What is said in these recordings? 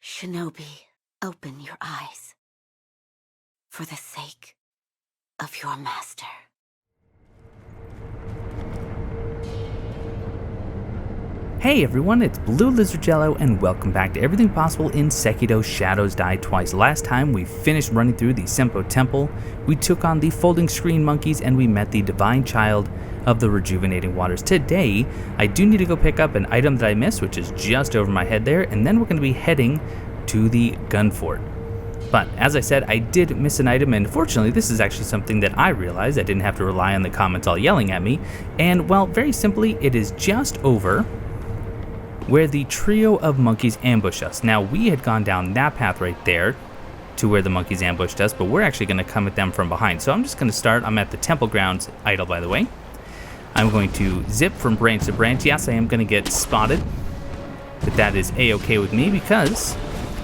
Shinobi, open your eyes. For the sake of your master. Hey everyone, it's BlueLizardJello and welcome back to Everything Possible in Sekiro Shadows Die Twice. Last time we finished running through the Senpo Temple, we took on the folding screen monkeys, and we met the divine child of the rejuvenating waters. Today, I do need to go pick up an item that I missed, which is just over my head there, and then we're going to be heading to the gun fort. But as I said, I did miss an item, and fortunately this is actually something that I realized. I didn't have to rely on the comments all yelling at me, and well, very simply, it is just over where the trio of monkeys ambushed us. Now, we had gone down that path right there to where the monkeys ambushed us, but we're actually going to come at them from behind. So I'm just going to start. I'm at the temple grounds idol, by the way. I'm going to zip from branch to branch. Yes, I am going to get spotted, but that is a-okay with me because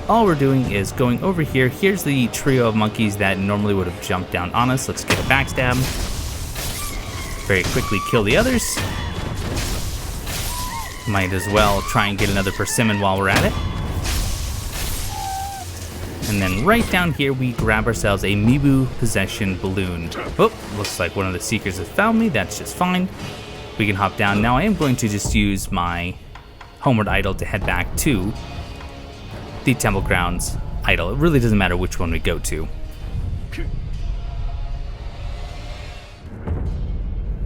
all we're doing is going over here. Here's the trio of monkeys that normally would have jumped down on us. Let's get a backstab. Very quickly kill the others. Might as well try and get another persimmon while we're at it. And then right down here we grab ourselves a Mibu Possession Balloon. Oh, looks like one of the Seekers has found me. That's just fine. We can hop down. Now I am going to just use my Homeward Idol to head back to the Temple Grounds Idol. It really doesn't matter which one we go to.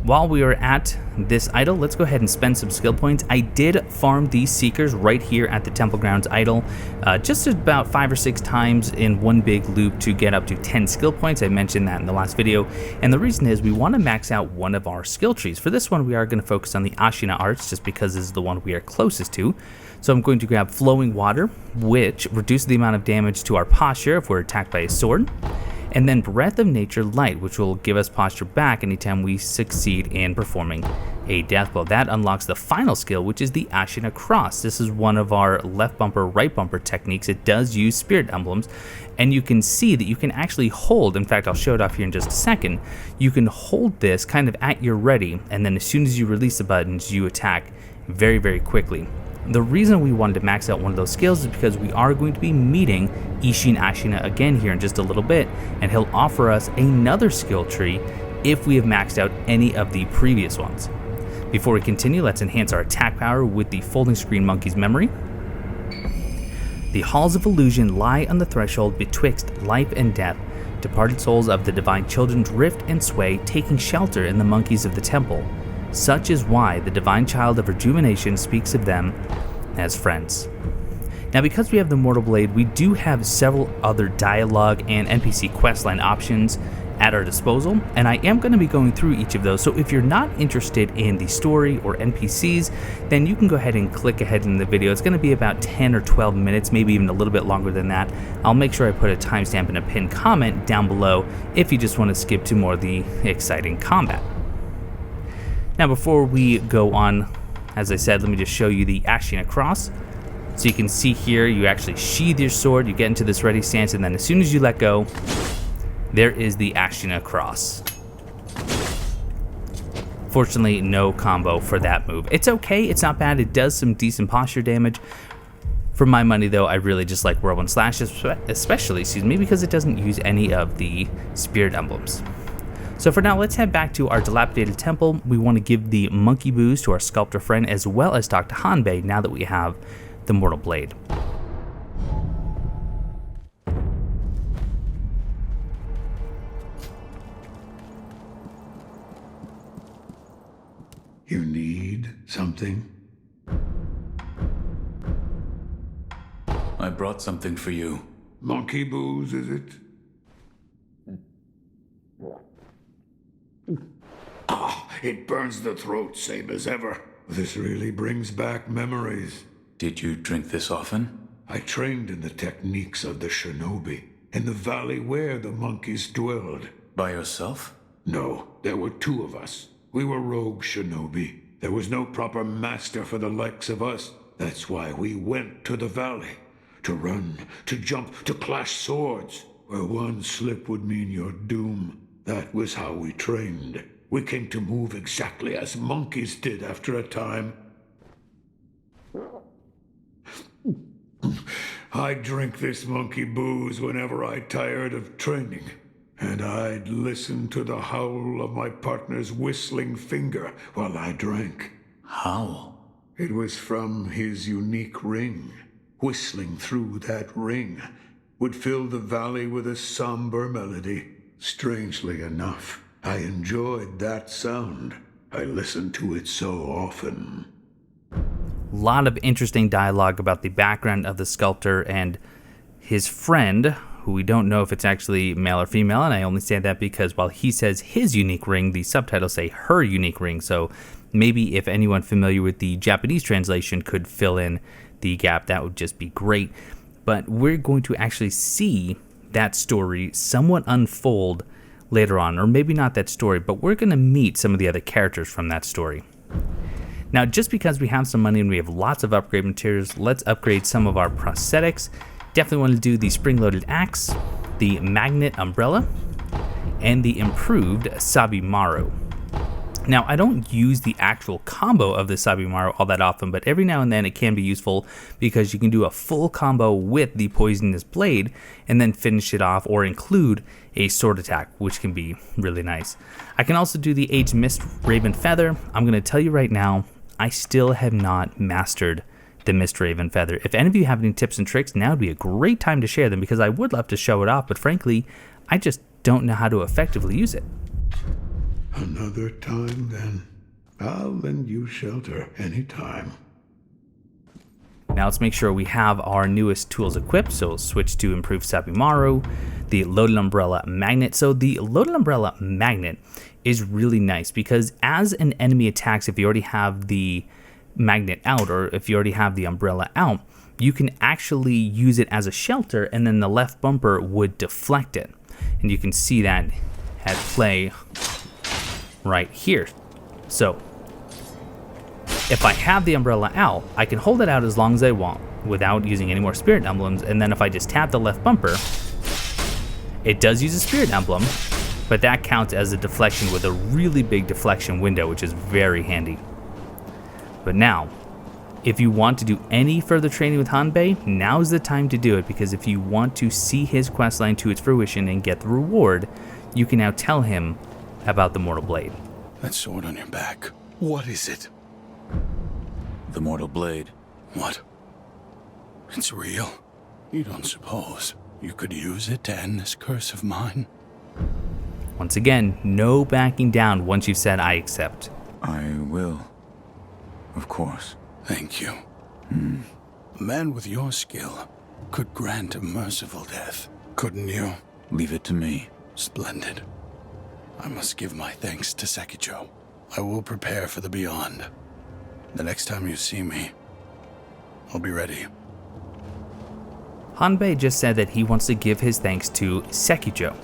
While we are at this idol, let's go ahead and spend some skill points. I did farm these Seekers right here at the Temple Grounds idol, just about 5 or 6 times in one big loop to get up to 10 skill points. I mentioned that in the last video, and the reason is we want to max out one of our skill trees. For this one, we are going to focus on the Ashina arts, just because this is the one we are closest to. So I'm going to grab Flowing Water, which reduces the amount of damage to our posture if we're attacked by a sword. And then Breath of Nature Light, which will give us posture back anytime we succeed in performing a death blow. That unlocks the final skill, which is the Ashina Cross. This is one of our left bumper, right bumper techniques. It does use spirit emblems, and you can see that you can actually hold, in fact I'll show it off here in just a second, you can hold this kind of at your ready, and then as soon as you release the buttons, you attack very, very quickly. The reason we wanted to max out one of those skills is because we are going to be meeting Ishin Ashina again here in just a little bit, and he'll offer us another skill tree if we have maxed out any of the previous ones. Before we continue, let's enhance our attack power with the Folding Screen Monkey's memory. The halls of illusion lie on the threshold betwixt life and death. Departed souls of the divine children drift and sway, taking shelter in the monkeys of the temple. Such is why the divine child of rejuvenation speaks of them as friends. Now, because we have the Mortal Blade, we do have several other dialogue and NPC questline options at our disposal, and I am going to be going through each of those. So if you're not interested in the story or NPCs, then you can go ahead and click ahead in the video. It's going to be about 10 or 12 minutes, maybe even a little bit longer than that. I'll make sure I put a timestamp and a pinned comment down below if you just want to skip to more of the exciting combat. Now, before we go on, as I said, let me just show you the Ashina Cross. So you can see here, you actually sheathe your sword, you get into this ready stance, and then as soon as you let go, there is the Ashina Cross. Fortunately, no combo for that move. It's okay, it's not bad, it does some decent posture damage. For my money though, I really just like Whirlwind Slash, especially, because it doesn't use any of the spirit emblems. So for now, let's head back to our dilapidated temple. We want to give the monkey booze to our sculptor friend, as well as talk to Hanbei now that we have the Mortal Blade. You need something? I brought something for you. Monkey booze, is it? Ah, it burns the throat, same as ever. This really brings back memories. Did you drink this often? I trained in the techniques of the shinobi, in the valley where the monkeys dwelled. By yourself? No, there were 2 of us. We were rogue shinobi. There was no proper master for the likes of us. That's why we went to the valley. To run, to jump, to clash swords. Where one slip would mean your doom. That was how we trained. We came to move exactly as monkeys did after a time. I'd drink this monkey booze whenever I tired of training. And I'd listen to the howl of my partner's whistling finger while I drank. How? It was from his unique ring. Whistling through that ring would fill the valley with a somber melody. Strangely enough, I enjoyed that sound. I listened to it so often. A lot of interesting dialogue about the background of the sculptor and his friend, who we don't know if it's actually male or female, and I only say that because while he says his unique ring, the subtitles say her unique ring, so maybe if anyone familiar with the Japanese translation could fill in the gap, that would just be great. But we're going to actually see that story somewhat unfold later on, or maybe not that story, but we're going to meet some of the other characters from that story. Now, just because we have some money and we have lots of upgrade materials, let's upgrade some of our prosthetics. Definitely want to do the spring-loaded axe, the magnet umbrella, and the improved Sabimaru. Now, I don't use the actual combo of the Sabimaru all that often, but every now and then it can be useful because you can do a full combo with the poisonous blade and then finish it off or include a sword attack, which can be really nice. I can also do the Aged Mist Raven Feather. I'm going to tell you right now, I still have not mastered the Mist Raven Feather. If any of you have any tips and tricks, now would be a great time to share them because I would love to show it off, but frankly, I just don't know how to effectively use it. Another time, then. I'll lend you shelter anytime. Now let's make sure we have our newest tools equipped. So we'll switch to improved Sabimaru, the Loaded Umbrella Magnet. So the Loaded Umbrella Magnet is really nice because as an enemy attacks, if you already have the magnet out or if you already have the umbrella out, you can actually use it as a shelter and then the left bumper would deflect it. And you can see that at play right here. So if I have the umbrella out, I can hold it out as long as I want without using any more spirit emblems, and then if I just tap the left bumper, it does use a spirit emblem, but that counts as a deflection with a really big deflection window, which is very handy. But now, if you want to do any further training with Hanbei, now's the time to do it, because if you want to see his questline to its fruition and get the reward, you can now tell him about the Mortal Blade. That sword on your back, what is it? The Mortal Blade. What? It's real? You don't suppose you could use it to end this curse of mine? Once again, no backing down once you've said I accept. I will. Of course. Thank you. A man with your skill could grant a merciful death, couldn't you? Leave it to me. Splendid. I must give my thanks to Sekiro. I will prepare for the beyond. The next time you see me, I'll be ready. Hanbei just said that he wants to give his thanks to Sekiro.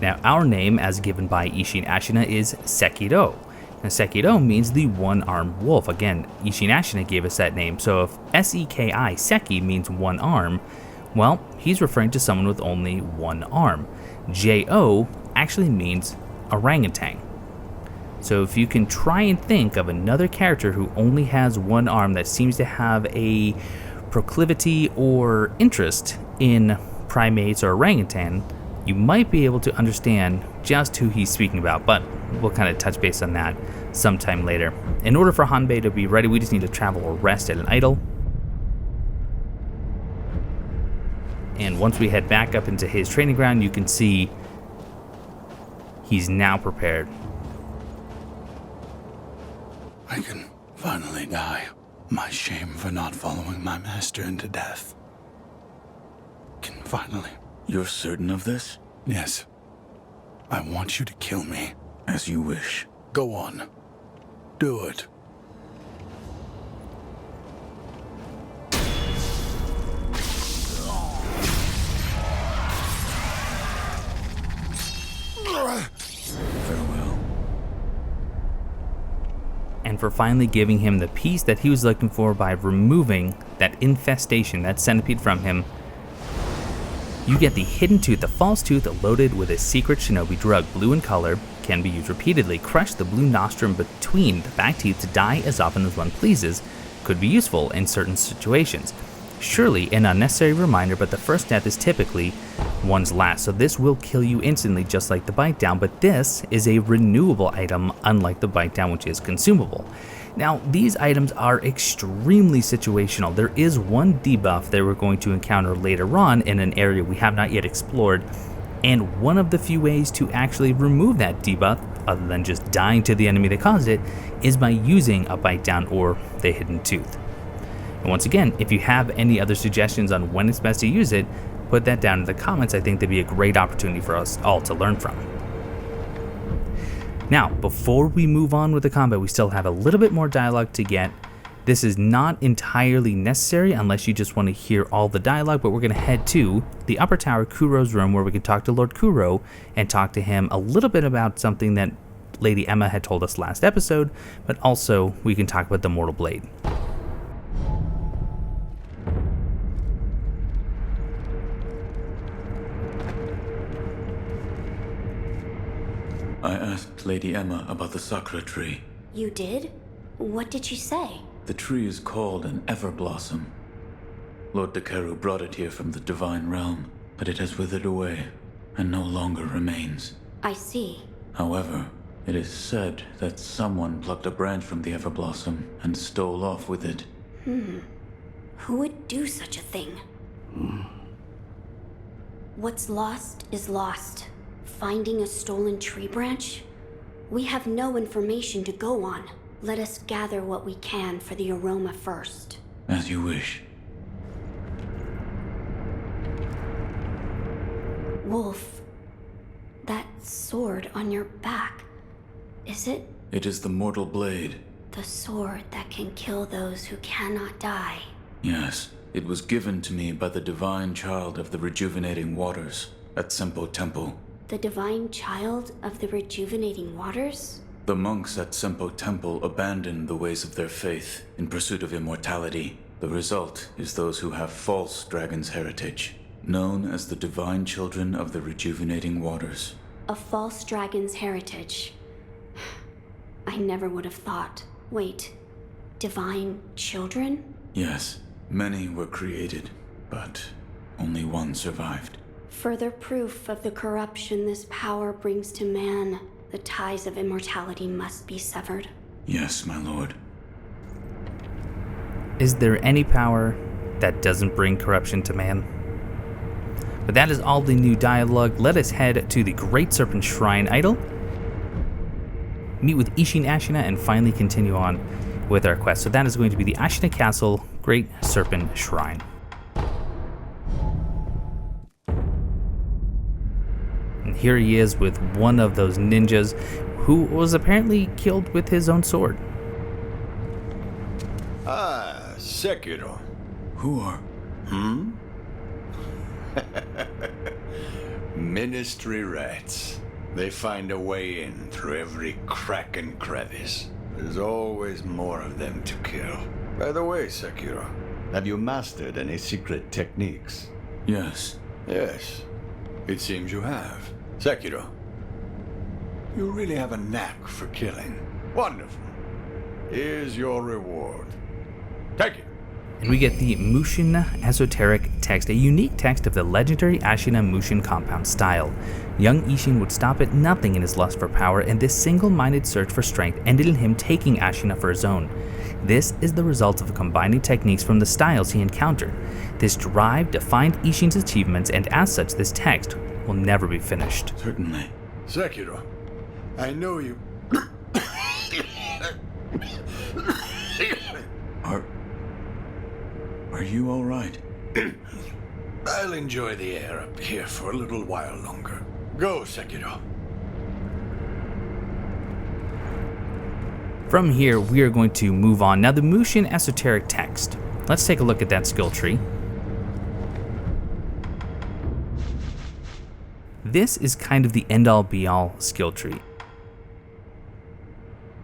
Now, our name, as given by Ishin Ashina, is Sekiro. Now, Sekiro means the one-armed wolf. Again, Ishin Ashina gave us that name, so if S-E-K-I, Seki, means one arm, well, he's referring to someone with only one arm. J-O actually means orangutan. So if you can try and think of another character who only has one arm that seems to have a proclivity or interest in primates or orangutan, you might be able to understand just who he's speaking about, but we'll kind of touch base on that sometime later. In order for Hanbei to be ready, we just need to travel or rest at an idol. And once we head back up into his training ground, you can see he's now prepared. I can finally die. My shame for not following my master into death can finally... You're certain of this? Yes. I want you to kill me. As you wish. Go on. Do it. Farewell. And for finally giving him the peace that he was looking for by removing that infestation, that centipede from him, you get the hidden tooth, the false tooth loaded with a secret shinobi drug, blue in color, can be used repeatedly. Crush the blue nostrum between the back teeth to die as often as one pleases. Could be useful in certain situations. Surely an unnecessary reminder, but the first death is typically one's last, so this will kill you instantly just like the bite down, but this is a renewable item unlike the bite down, which is consumable. Now, these items are extremely situational. There is one debuff that we're going to encounter later on in an area we have not yet explored, and one of the few ways to actually remove that debuff, other than just dying to the enemy that caused it, is by using a bite down or the hidden tooth. And once again, if you have any other suggestions on when it's best to use it, put that down in the comments. I think that'd be a great opportunity for us all to learn from. Now, before we move on with the combat, we still have a little bit more dialogue to get. This is not entirely necessary unless you just want to hear all the dialogue, but we're going to head to the upper tower, Kuro's room, where we can talk to Lord Kuro and talk to him a little bit about something that Lady Emma had told us last episode, but also we can talk about the Mortal Blade. I asked Lady Emma about the Sakura tree. You did? What did she say? The tree is called an Everblossom. Lord Dakeru brought it here from the Divine Realm, but it has withered away and no longer remains. I see. However, it is said that someone plucked a branch from the Everblossom and stole off with it. Who would do such a thing? What's lost is lost. Finding a stolen tree branch? We have no information to go on. Let us gather what we can for the aroma first. As you wish. Wolf, that sword on your back, is it? It is the Mortal Blade. The sword that can kill those who cannot die. Yes, it was given to me by the Divine Child of the Rejuvenating Waters at Senpo Temple. The divine child of the rejuvenating waters? The monks at Senpo Temple abandoned the ways of their faith in pursuit of immortality. The result is those who have false dragon's heritage, known as the divine children of the rejuvenating waters. A false dragon's heritage. I never would have thought. Wait, divine children? Yes, many were created, but only one survived. Further proof of the corruption this power brings to man. The ties of immortality must be severed. Yes, my lord. Is there any power that doesn't bring corruption to man? But that is all the new dialogue. Let us head to the Great Serpent Shrine Idol, meet with Ishin Ashina, and finally continue on with our quest. So that is going to be the Ashina Castle Great Serpent Shrine. And here he is with one of those ninjas who was apparently killed with his own sword. Ah, Sekiro. Who are... Ministry rats. They find a way in through every crack and crevice. There's always more of them to kill. By the way, Sekiro, have you mastered any secret techniques? Yes. Yes, it seems you have. Sekiro, you really have a knack for killing. Wonderful. Here's your reward. Take it. And we get the Mushin Esoteric Text, a unique text of the legendary Ashina Mushin compound style. Young Ishin would stop at nothing in his lust for power, and this single-minded search for strength ended in him taking Ashina for his own. This is the result of combining techniques from the styles he encountered. This drive defined Ishin's achievements, and as such, this text will never be finished. Certainly. Sekiro, I know you... Are you all right? I'll enjoy the air up here for a little while longer. Go, Sekiro. From here, we are going to move on. Now, the Mushin Esoteric Text. Let's take a look at that skill tree. This is kind of the end-all be-all skill tree.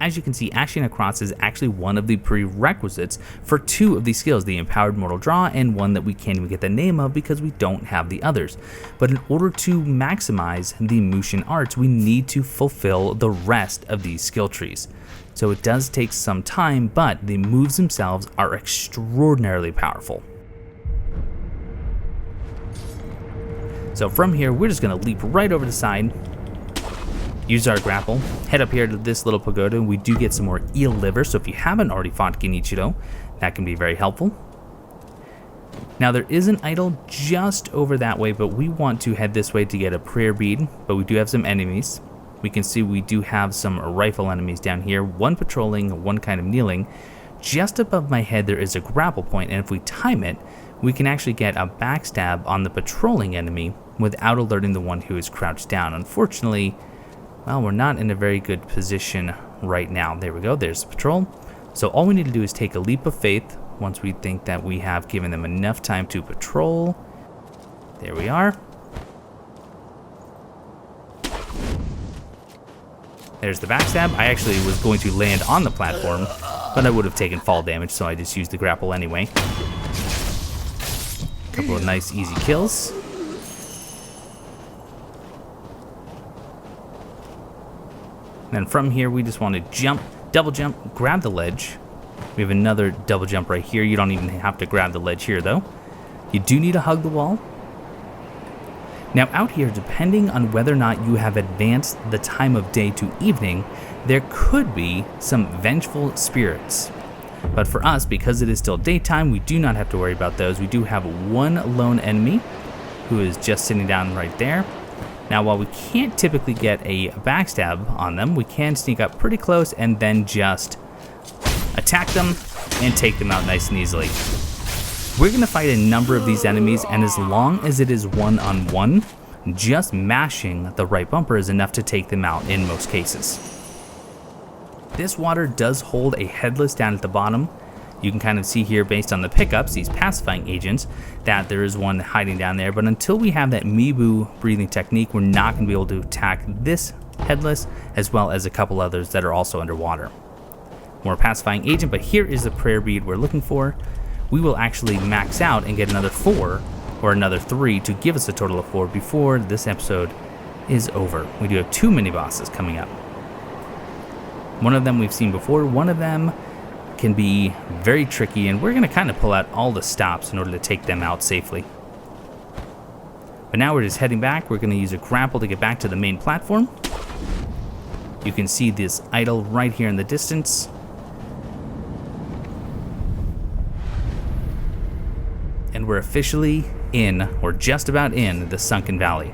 As you can see, Ashina Cross is actually one of the prerequisites for two of these skills, the Empowered Mortal Draw and one that we can't even get the name of because we don't have the others. But in order to maximize the Mushin arts, we need to fulfill the rest of these skill trees. So it does take some time, but the moves themselves are extraordinarily powerful. So from here, we're just going to leap right over the side, use our grapple, head up here to this little pagoda, and we do get some more eel liver. So if you haven't already fought Genichiro, that can be very helpful. Now there is an idol just over that way, but we want to head this way to get a prayer bead, but we do have some enemies. We can see we do have some rifle enemies down here, one patrolling, one kind of kneeling. Just above my head there is a grapple point, and if we time it, we can actually get a backstab on the patrolling enemy without alerting the one who is crouched down. Unfortunately, well, we're not in a very good position right now. There we go, there's the patrol. So all we need to do is take a leap of faith once we think that we have given them enough time to patrol. There we are. There's the backstab. I actually was going to land on the platform, but I would have taken fall damage, so I just used the grapple anyway. Couple of nice easy kills. Then from here, we just want to jump, double jump, grab the ledge. We have another double jump right here. You don't even have to grab the ledge here, though. You do need to hug the wall. Now out here, depending on whether or not you have advanced the time of day to evening, there could be some vengeful spirits. But for us, because it is still daytime, we do not have to worry about those. We do have one lone enemy who is just sitting down right there. Now while we can't typically get a backstab on them, we can sneak up pretty close and then just attack them and take them out nice and easily. We're going to fight a number of these enemies, and as long as it is one-on-one, just mashing the right bumper is enough to take them out in most cases. This water does hold a headless down at the bottom. You can kind of see here based on the pickups, these pacifying agents, that there is one hiding down there, but until we have that Mibu breathing technique, we're not going to be able to attack this headless as well as a couple others that are also underwater. More pacifying agent, but here is the prayer bead we're looking for. We will actually max out and get another 4 or another 3 to give us a total of 4 before this episode is over. We do have 2 mini bosses coming up. One of them we've seen before, one of them can be very tricky, and we're going to kind of pull out all the stops in order to take them out safely. But now we're just heading back. We're going to use a grapple to get back to the main platform. You can see this idol right here in the distance. And we're officially in, or just about in, the Sunken Valley.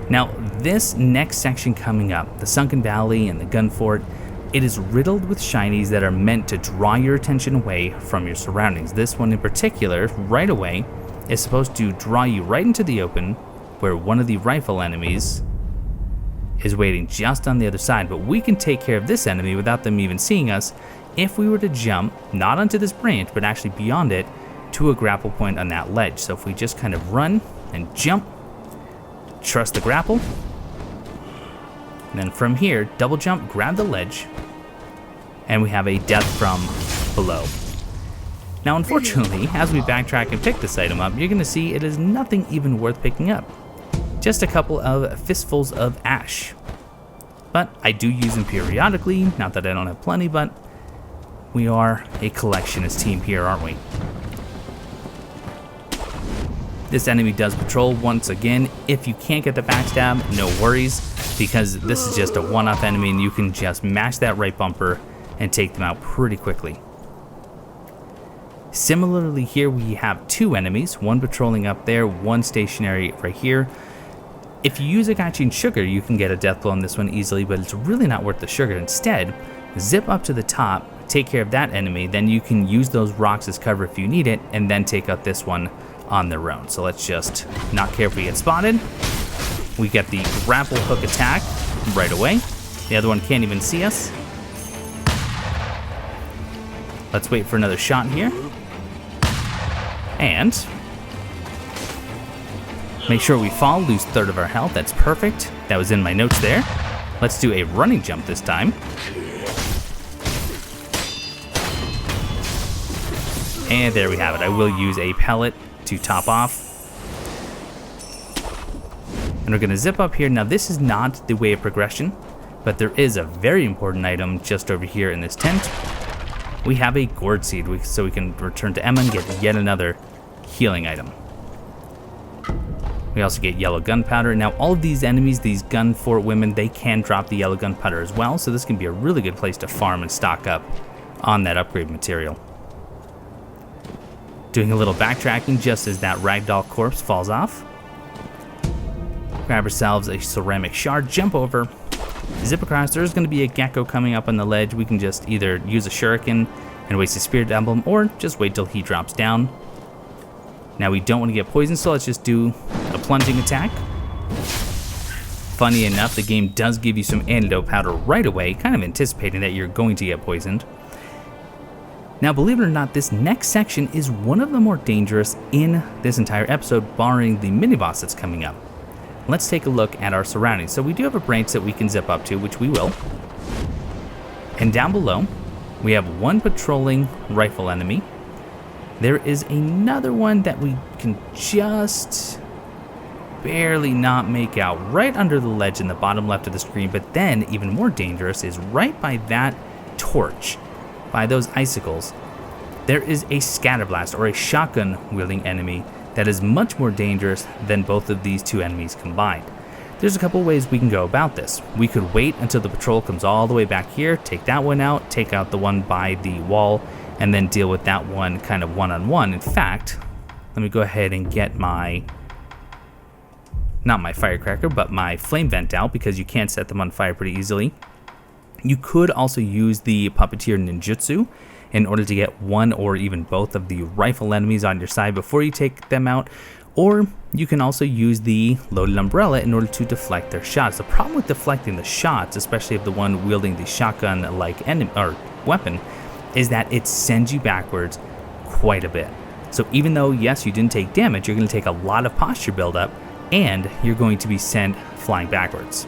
Now, this next section coming up, the Sunken Valley and the Gun Fort, it is riddled with shinies that are meant to draw your attention away from your surroundings. This one in particular, right away, is supposed to draw you right into the open, where one of the rifle enemies is waiting just on the other side. But we can take care of this enemy without them even seeing us if we were to jump, not onto this branch, but actually beyond it, to a grapple point on that ledge. So if we just kind of run and jump, trust the grapple, and then from here, double jump, grab the ledge, and we have a death from below. Now unfortunately, as we backtrack and pick this item up, you're going to see it is nothing even worth picking up. Just a couple of fistfuls of ash. But I do use them periodically, not that I don't have plenty, but we are a collectionist team here, aren't we? This enemy does patrol once again. If you can't get the backstab, no worries, because this is just a one-off enemy and you can just mash that right bumper and take them out pretty quickly. Similarly here, we have 2 enemies, one patrolling up there, one stationary right here. If you use a Gaichin Sugar, you can get a death blow on this one easily, but it's really not worth the sugar. Instead, zip up to the top, take care of that enemy, then you can use those rocks as cover if you need it, and then take out this one on their own. So let's just not care if we get spotted. We get the grapple hook attack right away. The other one can't even see us. Let's wait for another shot here. And make sure we fall, lose 1/3 of our health. That's perfect. That was in my notes there. Let's do a running jump this time. And there we have it. I will use a pellet to top off. And we're going to zip up here. Now this is not the way of progression, but there is a very important item just over here in this tent. We have a gourd seed, so we can return to Emma and get yet another healing item. We also get yellow gunpowder. Now all of these enemies, these gun fort women, they can drop the yellow gunpowder as well, so this can be a really good place to farm and stock up on that upgrade material. Doing a little backtracking just as that ragdoll corpse falls off. Grab ourselves a ceramic shard, jump over, zip across. There's going to be a gecko coming up on the ledge. We can just either use a shuriken and waste a spirit emblem, or just wait till he drops down. Now we don't want to get poisoned, so let's just do a plunging attack. Funny enough, the game does give you some antidote powder right away, kind of anticipating that you're going to get poisoned. Now, believe it or not, this next section is one of the more dangerous in this entire episode, barring the mini-boss that's coming up. Let's take a look at our surroundings. So we do have a branch that we can zip up to, which we will. And down below, we have one patrolling rifle enemy. There is another one that we can just barely not make out right under the ledge in the bottom left of the screen. But then, even more dangerous, is right by that torch, by those icicles. There is a scatterblast, or a shotgun-wielding enemy, that is much more dangerous than both of these two enemies combined. There's a couple ways we can go about this. We could wait until the patrol comes all the way back here, take that one out, take out the one by the wall, and then deal with that one kind of one-on-one. In fact, let me go ahead and get my, not my firecracker, but my flame vent out, because you can set them on fire pretty easily. You could also use the puppeteer ninjutsu in order to get one or even both of the rifle enemies on your side before you take them out, or you can also use the loaded umbrella in order to deflect their shots. The problem with deflecting the shots, especially of the one wielding the shotgun-like enemy or weapon, is that it sends you backwards quite a bit. So even though, yes, you didn't take damage, you're going to take a lot of posture buildup, and you're going to be sent flying backwards.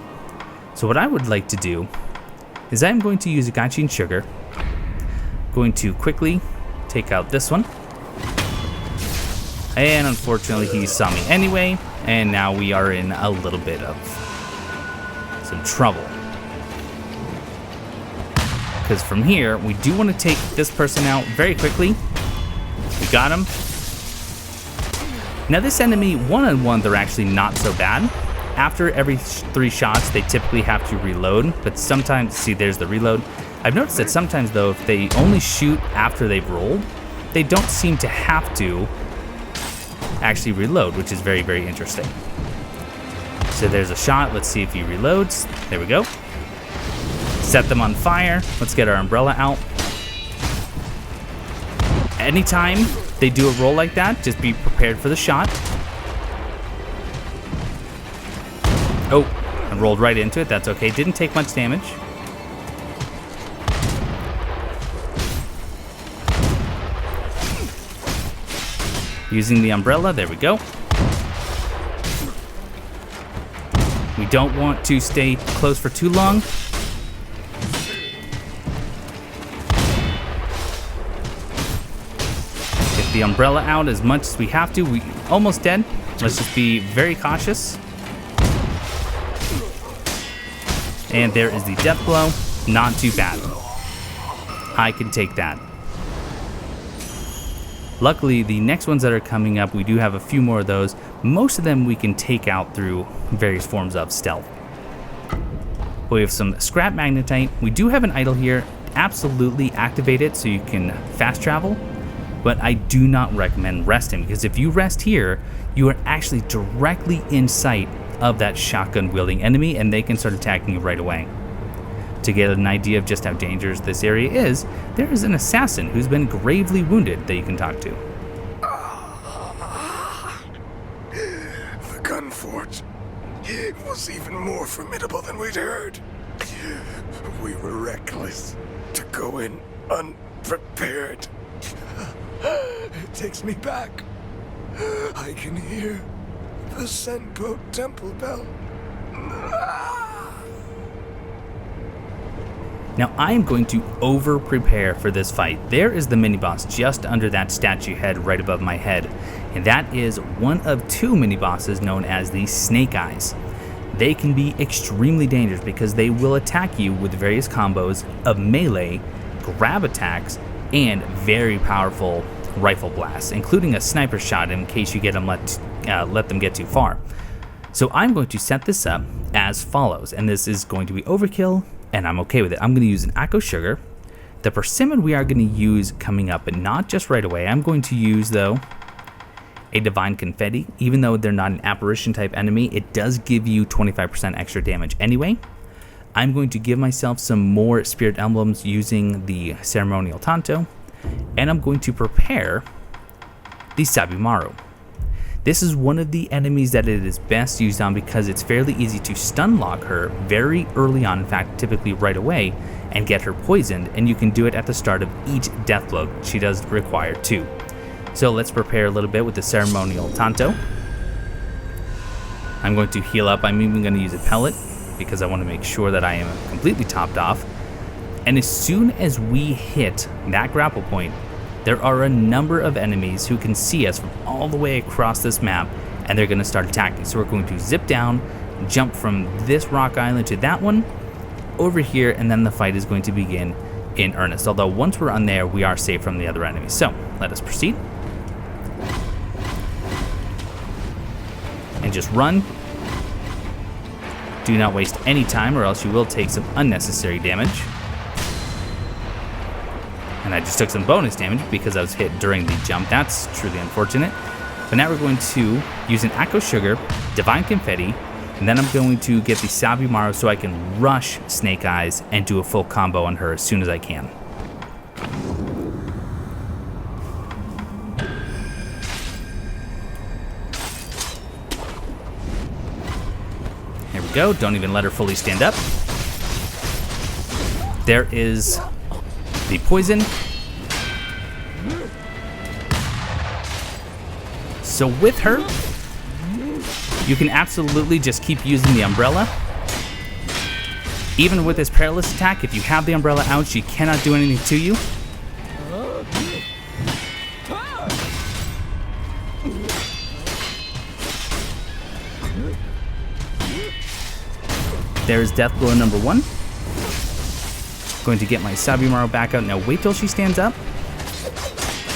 So what I would like to do is I'm going to use a Gaijin Sugar. Going to quickly take out this one. And unfortunately he saw me anyway, and now we are in a little bit of some trouble. Because from here, we do want to take this person out very quickly. We got him. Now this enemy, one-on-one, they're actually not so bad. After every 3 shots, they typically have to reload, but sometimes, see, there's the reload. I've noticed that sometimes, though, if they only shoot after they've rolled, they don't seem to have to actually reload, which is very, very interesting. So there's a shot. Let's see if he reloads. There we go. Set them on fire. Let's get our umbrella out. Anytime they do a roll like that, just be prepared for the shot. Oh, I rolled right into it. That's okay. Didn't take much damage. Using the umbrella, there we go. We don't want to stay close for too long. Get the umbrella out as much as we have to. We almost dead. Let's just be very cautious. And there is the death blow. Not too bad. I can take that. Luckily, the next ones that are coming up, we do have a few more of those. Most of them we can take out through various forms of stealth. We have some scrap magnetite. We do have an idol here. Absolutely activate it so you can fast travel. But I do not recommend resting, because if you rest here, you are actually directly in sight of that shotgun-wielding enemy, and they can start attacking you right away. To get an idea of just how dangerous this area is, there is an assassin who's been gravely wounded that you can talk to. The gun fort. It was even more formidable than we'd heard. We were reckless to go in unprepared. It takes me back. I can hear the Senpo temple bell. Now I am going to over-prepare for this fight. There is the mini-boss just under that statue head right above my head, and that is one of 2 mini-bosses known as the Snake Eyes. They can be extremely dangerous because they will attack you with various combos of melee, grab attacks, and very powerful rifle blasts, including a sniper shot in case you let them get too far. So I'm going to set this up as follows, and this is going to be overkill, and I'm okay with it. I'm going to use an Akko Sugar. The persimmon we are going to use coming up, but not just right away. I'm going to use, though, a Divine Confetti. Even though they're not an apparition type enemy, it does give you 25% extra damage anyway. I'm going to give myself some more spirit emblems using the ceremonial Tanto, and I'm going to prepare the Sabimaru. This is one of the enemies that it is best used on because it's fairly easy to stun lock her very early on, in fact typically right away, and get her poisoned, and you can do it at the start of each death blow. She does require 2. So let's prepare a little bit with the ceremonial Tanto. I'm going to heal up. I'm even going to use a pellet because I want to make sure that I am completely topped off. And as soon as we hit that grapple point, there are a number of enemies who can see us from all the way across this map, and they're going to start attacking. So we're going to zip down, jump from this rock island to that one, over here, and then the fight is going to begin in earnest. Although once we're on there, we are safe from the other enemies. So let us proceed. And just run. Do not waste any time or else you will take some unnecessary damage. And I just took some bonus damage because I was hit during the jump. That's truly unfortunate. But now we're going to use an Akko Sugar, Divine Confetti, and then I'm going to get the Sabimaru so I can rush Snake Eyes and do a full combo on her as soon as I can. Here we go. Don't even let her fully stand up. There is the poison. So with her, you can absolutely just keep using the umbrella. Even with this perilous attack, if you have the umbrella out, she cannot do anything to you. There's death blow number 1. Going to get my Sabimaru back out. Now wait till she stands up.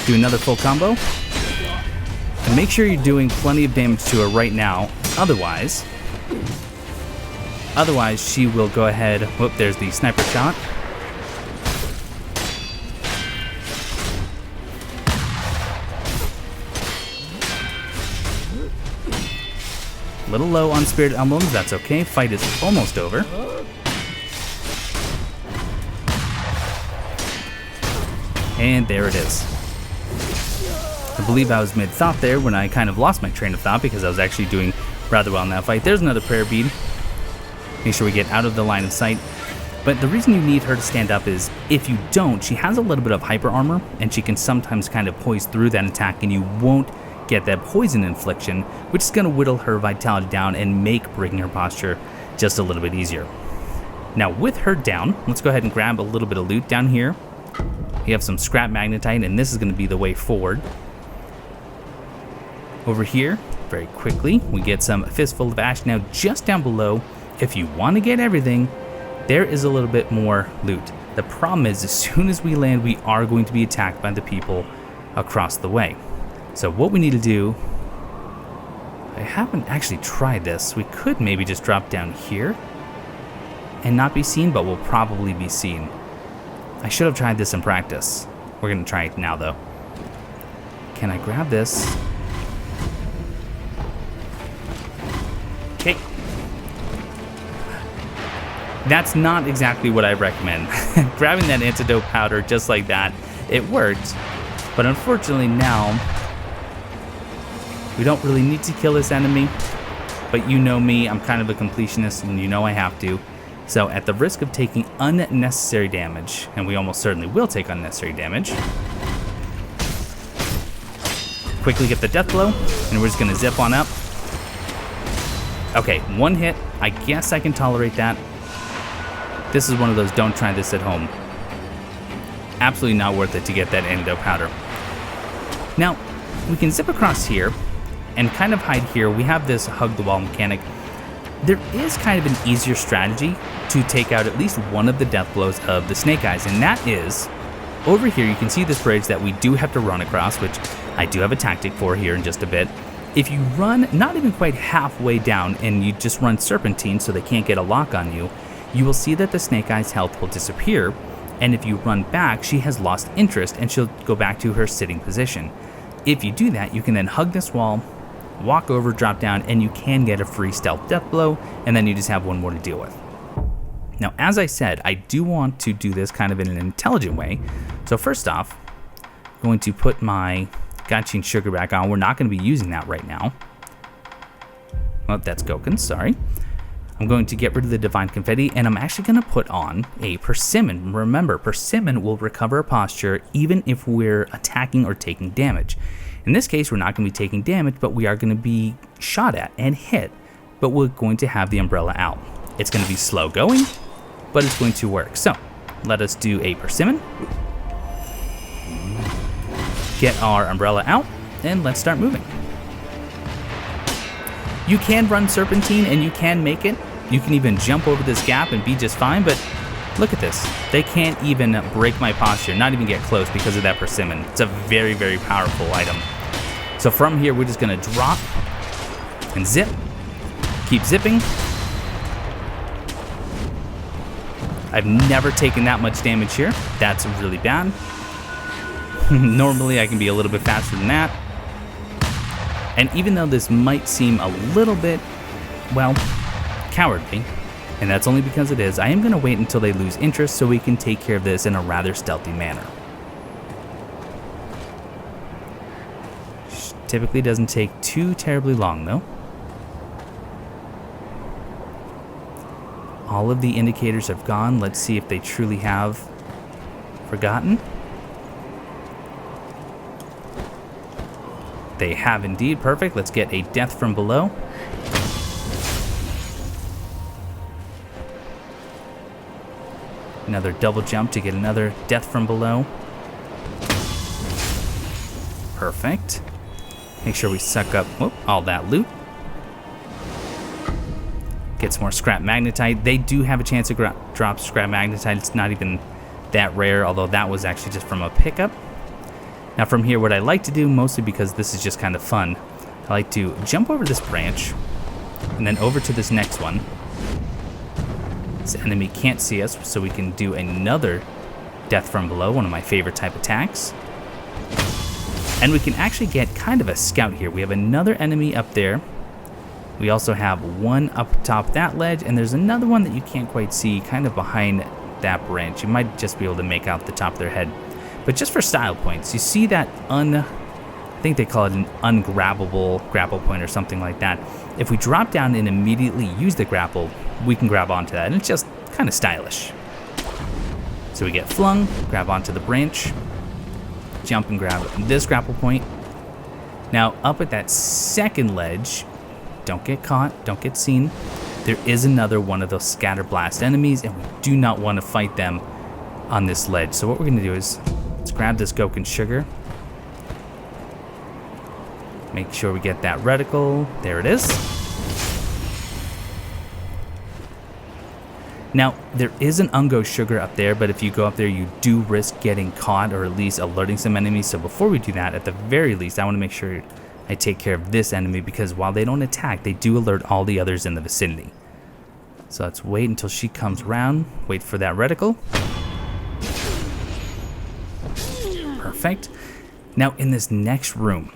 Do another full combo. And make sure you're doing plenty of damage to her right now. Otherwise she will go ahead. Whoop, there's the sniper shot. A little low on spirit emblems, that's okay. Fight is almost over. And there it is. I believe I was mid-thought there when I kind of lost my train of thought because I was actually doing rather well in that fight. There's another prayer bead. Make sure we get out of the line of sight. But the reason you need her to stand up is if you don't, she has a little bit of hyper armor and she can sometimes kind of poise through that attack and you won't get that poison infliction, which is going to whittle her vitality down and make breaking her posture just a little bit easier. Now with her down, let's go ahead and grab a little bit of loot down here. We have some scrap magnetite and this is going to be the way forward. Over here, very quickly, we get some fistful of ash. Now just down below, if you want to get everything, there is a little bit more loot. The problem is as soon as we land, we are going to be attacked by the people across the way. So what we need to do, I haven't actually tried this. We could maybe just drop down here and not be seen, but we'll probably be seen. I should have tried this in practice. We're going to try it now though. Can I grab this? Okay. That's not exactly what I recommend. Grabbing that antidote powder just like that, it worked. But unfortunately now, we don't really need to kill this enemy. But you know me, I'm kind of a completionist and you know I have to. So at the risk of taking unnecessary damage, and we almost certainly will take unnecessary damage, quickly get the death blow, and we're just gonna zip on up. Okay, 1 hit, I guess I can tolerate that. This is one of those don't try this at home. Absolutely not worth it to get that antidote powder. Now, we can zip across here and kind of hide here. We have this hug the wall mechanic. There is kind of an easier strategy to take out at least one of the death blows of the Snake Eyes, and that is over here you can see this bridge that we do have to run across, which I do have a tactic for here in just a bit. If you run not even quite halfway down and you just run serpentine so they can't get a lock on you, you will see that the Snake Eyes health will disappear, and if you run back, she has lost interest and she'll go back to her sitting position. If you do that, you can then hug this wall, walk over, drop down, and you can get a free stealth death blow, and then you just have one more to deal with. Now, as I said, I do want to do this kind of in an intelligent way. So first off, I'm going to put my Gachin sugar back on. We're not going to be using that right now. Oh, that's Goken, sorry. I'm going to get rid of the Divine Confetti, and I'm actually going to put on a Persimmon. Remember, Persimmon will recover a posture even if we're attacking or taking damage. In this case, we're not going to be taking damage, but we are going to be shot at and hit, but we're going to have the umbrella out. It's going to be slow going, but it's going to work. So let us do a Persimmon. Get our umbrella out, and let's start moving. You can run serpentine and you can make it. You can even jump over this gap and be just fine, but look at this. They can't even break my posture, not even get close because of that persimmon. It's a very, very powerful item. So from here, we're just gonna drop and zip. Keep zipping. I've never taken that much damage here. That's really bad. Normally I can be a little bit faster than that. And even though this might seem a little bit, well, cowardly, and that's only because it is, I am going to wait until they lose interest so we can take care of this in a rather stealthy manner. Typically doesn't take too terribly long though. All of the indicators have gone. Let's see if they truly have forgotten. They have indeed. Perfect. Let's get a death from below. Another double jump to get another death from below. Perfect. Make sure we suck up all that loot. Get some more scrap magnetite. They do have a chance to drop scrap magnetite. It's not even that rare, although that was actually just from a pickup. Now from here, what I like to do, mostly because this is just kind of fun, I like to jump over this branch and then over to this next one. This enemy can't see us, so we can do another death from below, one of my favorite type attacks. And we can actually get kind of a scout here. We have another enemy up there. We also have one up top that ledge, and there's another one that you can't quite see kind of behind that branch. You might just be able to make out the top of their head. But just for style points, you see that I think they call it an ungrabbable grapple point or something like that. If we drop down and immediately use the grapple, we can grab onto that, and it's just kind of stylish. So we get flung, grab onto the branch, jump and grab this grapple point. Now up at that second ledge, don't get caught, don't get seen. There is another one of those scatter blast enemies, and we do not want to fight them on this ledge. So what we're going to do is let's grab this Goken sugar. Make sure we get that reticle. There it is. Now, there is an Ungo sugar up there, but if you go up there, you do risk getting caught or at least alerting some enemies. So before we do that, at the very least, I want to make sure I take care of this enemy, because while they don't attack, they do alert all the others in the vicinity. So let's wait until she comes around. Wait for that reticle. Perfect. Now in this next room,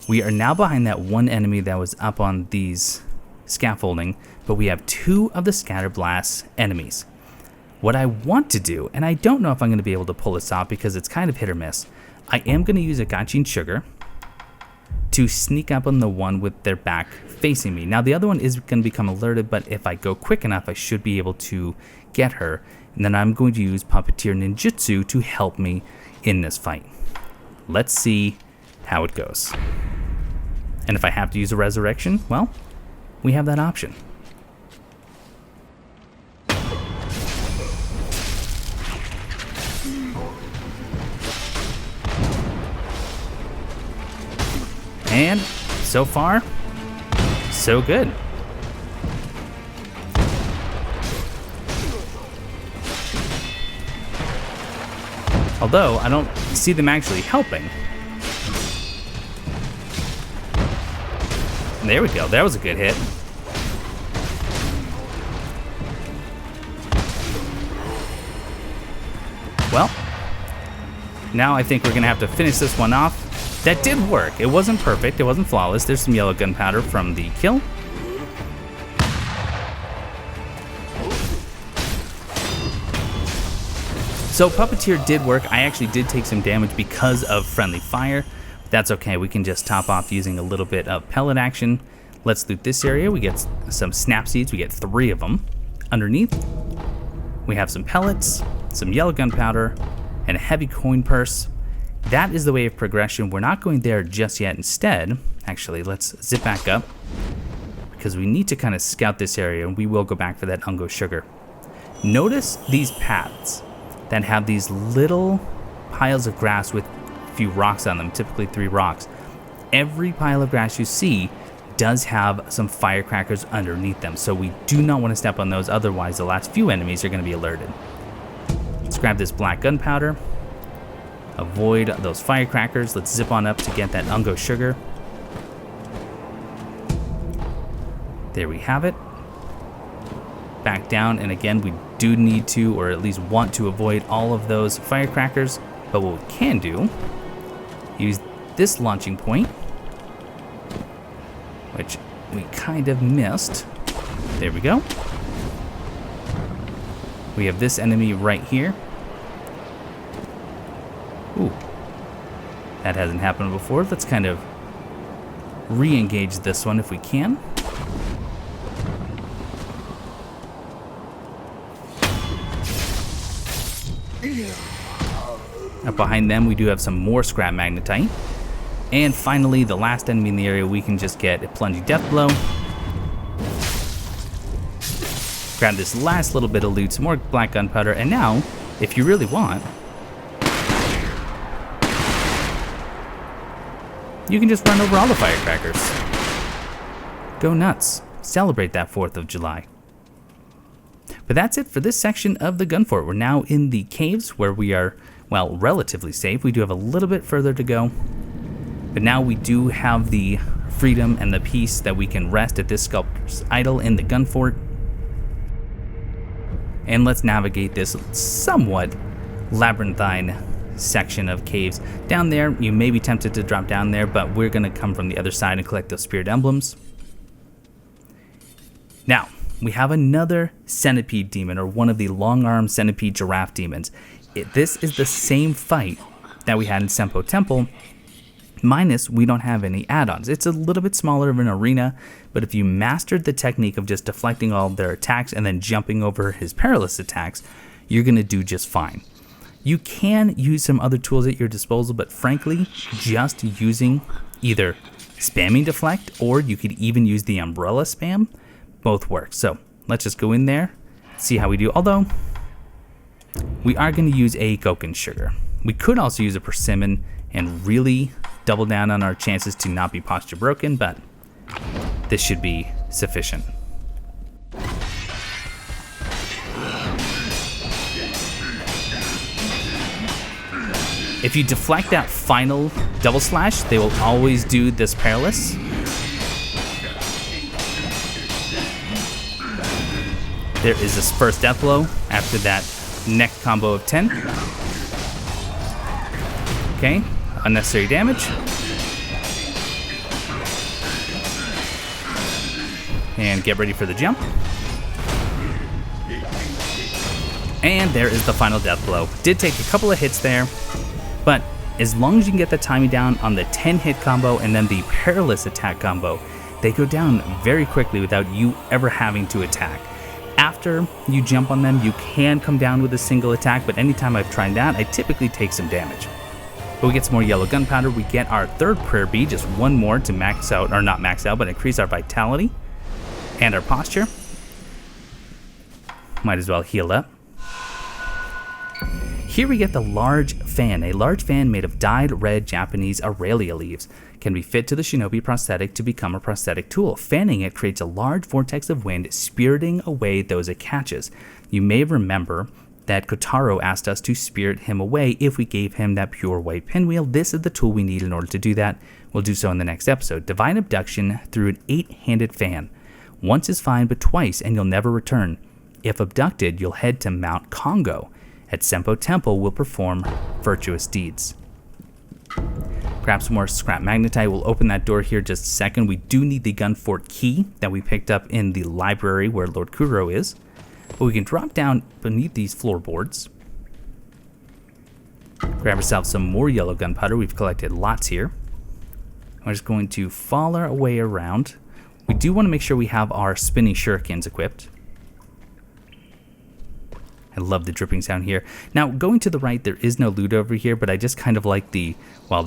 we are now behind that one enemy that was up on these scaffolding, but we have two of the scatter blast enemies. What I want to do, and I don't know if I'm going to be able to pull this off because it's kind of hit or miss, I am going to use a Gachin sugar to sneak up on the one with their back facing me. Now the other one is going to become alerted, but if I go quick enough, I should be able to get her. And then I'm going to use Puppeteer Ninjutsu to help me in this fight. Let's see how it goes. And if I have to use a resurrection, well, we have that option. And so far, so good. Although, I don't see them actually helping. There we go. That was a good hit. Well, now I think we're going to have to finish this one off. That did work. It wasn't perfect. It wasn't flawless. There's some yellow gunpowder from the kill. So Puppeteer did work. I actually did take some damage because of friendly fire. That's okay. We can just top off using a little bit of pellet action. Let's loot this area. We get some snap seeds. We get 3 of them. Underneath, we have some pellets, some yellow gunpowder, and a heavy coin purse. That is the way of progression. We're not going there just yet. Instead, actually, let's zip back up because we need to kind of scout this area, and we will go back for that Ungo sugar. Notice these paths that have these little piles of grass with a few rocks on them, typically 3 rocks. Every pile of grass you see does have some firecrackers underneath them, so we do not want to step on those, otherwise the last few enemies are going to be alerted. Let's grab this black gunpowder, avoid those firecrackers. Let's zip on up to get that Ungo sugar. There we have it. Back down, and again, we do need to, or at least want to, avoid all of those firecrackers, but what we can do, use this launching point, which we kind of missed. There we go. We have this enemy right here. Ooh, that hasn't happened before. Let's kind of re-engage this one if we can. Up behind them, we do have some more scrap magnetite. And finally, the last enemy in the area, we can just get a plungy death blow. Grab this last little bit of loot, some more black gunpowder, and now, if you really want, you can just run over all the firecrackers. Go nuts. Celebrate that 4th of July. But that's it for this section of the gun fort. We're now in the caves where we are, well, relatively safe. We do have a little bit further to go. But now we do have the freedom and the peace that we can rest at this sculptor's idol in the gun fort. And let's navigate this somewhat labyrinthine section of caves. Down there, you may be tempted to drop down there, but we're going to come from the other side and collect those spirit emblems. Now, we have another centipede demon, or one of the long-armed centipede giraffe demons. This is the same fight that we had in Senpo Temple, minus we don't have any add-ons. It's a little bit smaller of an arena, but if you mastered the technique of just deflecting all of their attacks and then jumping over his perilous attacks, you're going to do just fine. You can use some other tools at your disposal, but frankly, just using either spamming deflect, or you could even use the umbrella spam, both work. So let's just go in there, see how we do. Although, we are going to use a Goken sugar. We could also use a persimmon and really double down on our chances to not be posture broken, but this should be sufficient. If you deflect that final double slash, they will always do this perilous. There is this first death blow after that neck combo of 10. Okay, unnecessary damage. And get ready for the jump. And there is the final death blow. Did take a couple of hits there, but as long as you can get the timing down on the 10 hit combo and then the perilous attack combo, they go down very quickly without you ever having to attack. After you jump on them, you can come down with a single attack, but anytime I've tried that, I typically take some damage. But we get some more yellow gunpowder. We get our third prayer bead, just one more to max out, or not max out, but increase our vitality and our posture. Might as well heal up. Here we get the large fan. A large fan made of dyed red Japanese Aurelia leaves can be fit to the shinobi prosthetic to become a prosthetic tool. Fanning it creates a large vortex of wind, spiriting away those it catches. You may remember that Kotaro asked us to spirit him away if we gave him that pure white pinwheel. This is the tool we need in order to do that. We'll do so in the next episode. Divine abduction through an 8-handed fan. Once is fine, but twice and you'll never return. If abducted, you'll head to Mount Congo. At Senpo Temple, we'll perform virtuous deeds. Grab some more scrap magnetite. We'll open that door here just a second. We do need the gun fort key that we picked up in the library where Lord Kuro is. But we can drop down beneath these floorboards. Grab ourselves some more yellow gunpowder. We've collected lots here. We're just going to follow our way around. We do want to make sure we have our spinning shurikens equipped. I love the dripping sound here. Now, going to the right, there is no loot over here, but I just kind of like the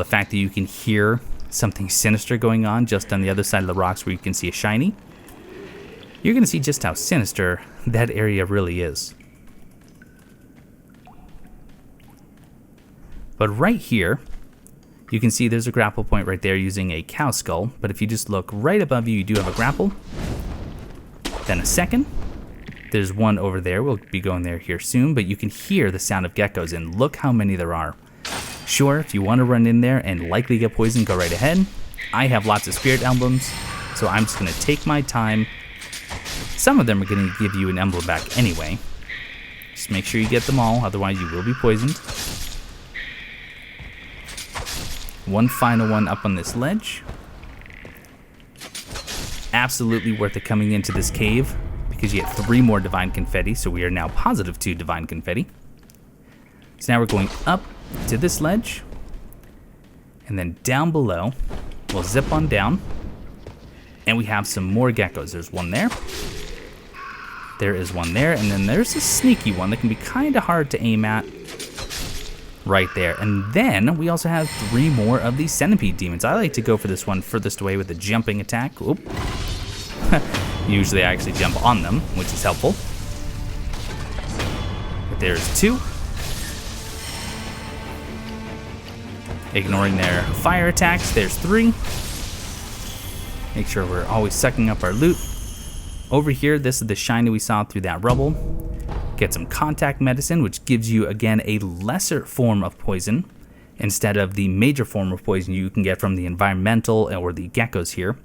fact that you can hear something sinister going on just on the other side of the rocks where you can see a shiny. You're going to see just how sinister that area really is. But right here, you can see there's a grapple point right there using a cow skull. But if you just look right above you, you do have a grapple. Then a second. There's one over there. We'll be going there here soon. But you can hear the sound of geckos, and look how many there are. Sure, if you want to run in there and likely get poisoned, go right ahead. I have lots of spirit emblems, so I'm just going to take my time. Some of them are going to give you an emblem back anyway. Just make sure you get them all, otherwise you will be poisoned. One final one up on this ledge. Absolutely worth it coming into this cave because you get 3 more divine confetti, so we are now positive 2 divine confetti. So now we're going up to this ledge, and then down below, we'll zip on down, and we have some more geckos. There's one there. There is one there, and then there's a sneaky one that can be kind of hard to aim at. Right there. And then we also have 3 more of these centipede demons. I like to go for this one furthest away with a jumping attack. Oop. Usually I actually jump on them, which is helpful. But there's 2. Ignoring their fire attacks, there's 3. Make sure we're always sucking up our loot. Over here, this is the shiny we saw through that rubble. Get some contact medicine, which gives you, again, a lesser form of poison instead of the major form of poison you can get from the environmental or the geckos here.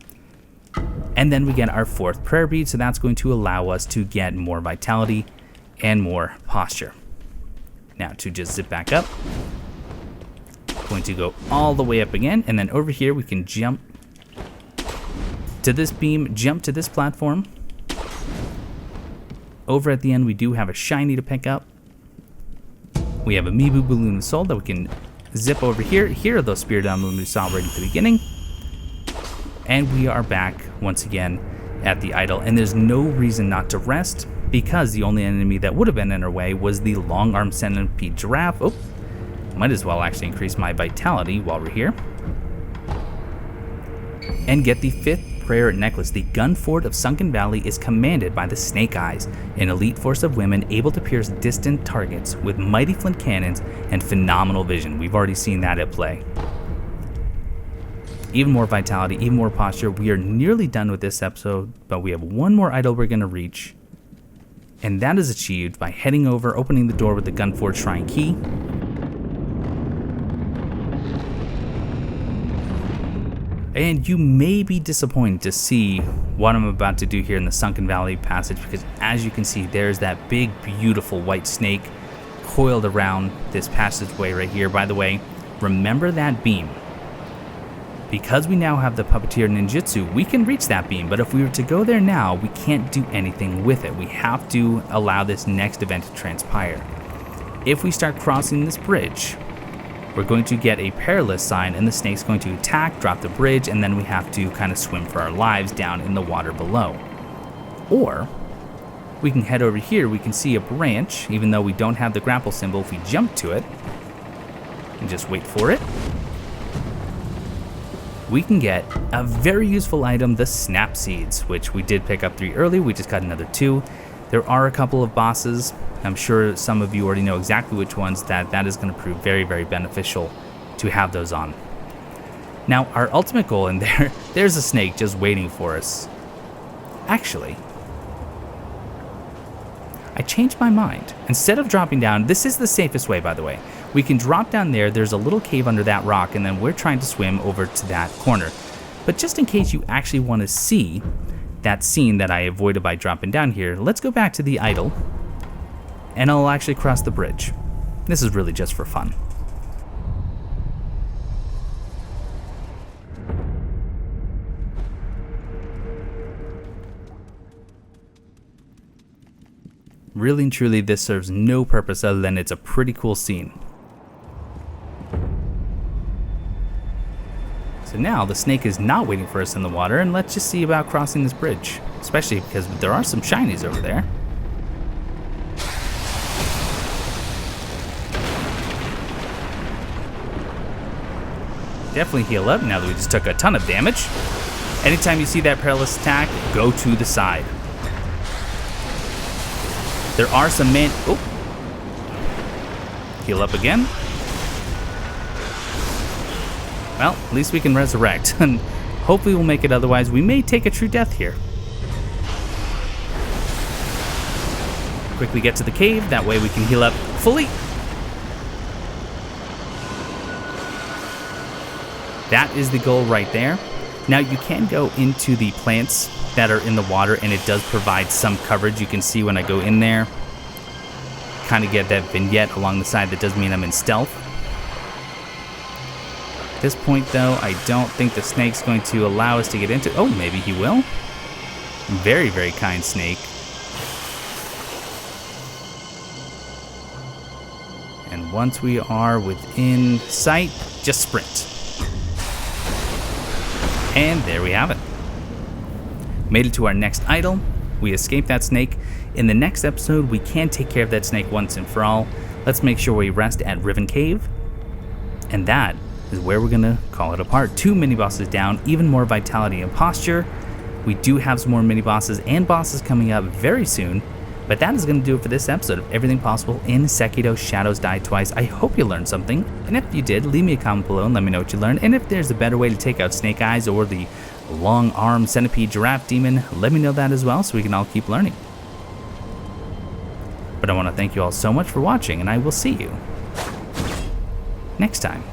And then we get our 4th prayer bead, so that's going to allow us to get more vitality and more posture. Now, to just zip back up, going to go all the way up again, and then over here we can jump to this beam, jump to this platform. Over at the end, we do have a shiny to pick up. We have a Mibu Balloon of Soul that we can zip over here. Here are those spirit emblems we saw right at the beginning. And we are back once again at the idol. And there's no reason not to rest, because the only enemy that would have been in our way was the long-armed centipede giraffe. Oh, might as well actually increase my vitality while we're here. And get the 5th prayer necklace. The gun fort of Sunken Valley is commanded by the Snake Eyes, an elite force of women able to pierce distant targets with mighty flint cannons and phenomenal vision. We've already seen that at play. Even more vitality, even more posture. We are nearly done with this episode, but we have one more idol we're going to reach, and that is achieved by heading over, opening the door with the gun fort shrine key. And you may be disappointed to see what I'm about to do here in the Sunken Valley passage, because as you can see, there's that big, beautiful white snake coiled around this passageway right here. By the way, remember that beam. Because we now have the puppeteer ninjutsu, we can reach that beam, but if we were to go there now, we can't do anything with it. We have to allow this next event to transpire. If we start crossing this bridge, we're going to get a perilous sign, and the snake's going to attack, drop the bridge, and then we have to kind of swim for our lives down in the water below. Or we can head over here. We can see a branch, even though we don't have the grapple symbol. If we jump to it and just wait for it, we can get a very useful item, the snap seeds, which we did pick up 3 early. We just got another 2. There are a couple of bosses. I'm sure some of you already know exactly which ones that is going to prove very, very beneficial to have those on. Now, our ultimate goal in there's a snake just waiting for us. Actually, I changed my mind. Instead of dropping down, this is the safest way, by the way. We can drop down there, there's a little cave under that rock, and then we're trying to swim over to that corner. But just in case you actually want to see that scene that I avoided by dropping down here, let's go back to the idol, and I'll actually cross the bridge. This is really just for fun. Really and truly, this serves no purpose other than it's a pretty cool scene. So now the snake is not waiting for us in the water, and let's just see about crossing this bridge, especially because there are some shinies over there. Definitely heal up now that we just took a ton of damage. Anytime you see that perilous attack, go to the side. There are some oh. Heal up again. Well, at least we can resurrect, and hopefully we'll make it, otherwise we may take a true death here. Quickly get to the cave, that way we can heal up fully. That is the goal right there. Now you can go into the plants that are in the water, and it does provide some coverage. You can see when I go in there, kind of get that vignette along the side that does mean I'm in stealth. At this point though, I don't think the snake's going to allow us to get into, oh, maybe he will. Very, very kind snake. And once we are within sight, just sprint. And there we have it. Made it to our next idol. We escaped that snake. In the next episode, we can take care of that snake once and for all. Let's make sure we rest at Riven Cave. And that is where we're gonna call it a part. 2 mini-bosses down, even more vitality and posture. We do have some more mini-bosses and bosses coming up very soon. But that is going to do it for this episode of Everything Possible in Sekiro Shadows Die Twice. I hope you learned something, and if you did, leave me a comment below and let me know what you learned. And if there's a better way to take out Snake Eyes or the long-armed centipede giraffe demon, let me know that as well so we can all keep learning. But I want to thank you all so much for watching, and I will see you next time.